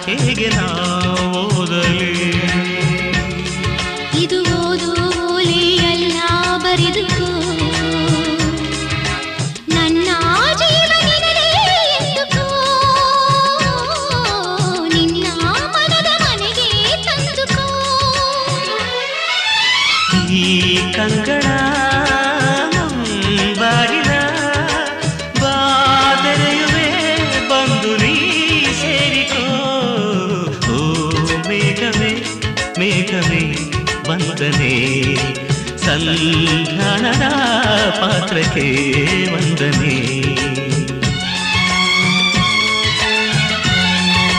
ಹೇಗೆ ನಾ ಓದಲಿ ಇದು ಓದು ಓಲೆಯಲ್ಲ ಬರೆದುಕೋ ನನ್ನ ಜೀವನದಲ್ಲಿ ಎಂದುಕೋ ನಿನ್ನ ಮನದ ಮನೆಗೆ ತಂದುಕೋ ಈ ಕಂಗಳ ಬಾಗಿಲ ಬಾದರೆಯುವೆ ಬಂದು ನೀ ಸೇರಿಕೋ ಓ ಮೇಘವೇ ಮೇಘವೇ ವಂದನೆ ಸಂಧಾನದ ಪಾತ್ರಕ್ಕೆ ವಂದನೆ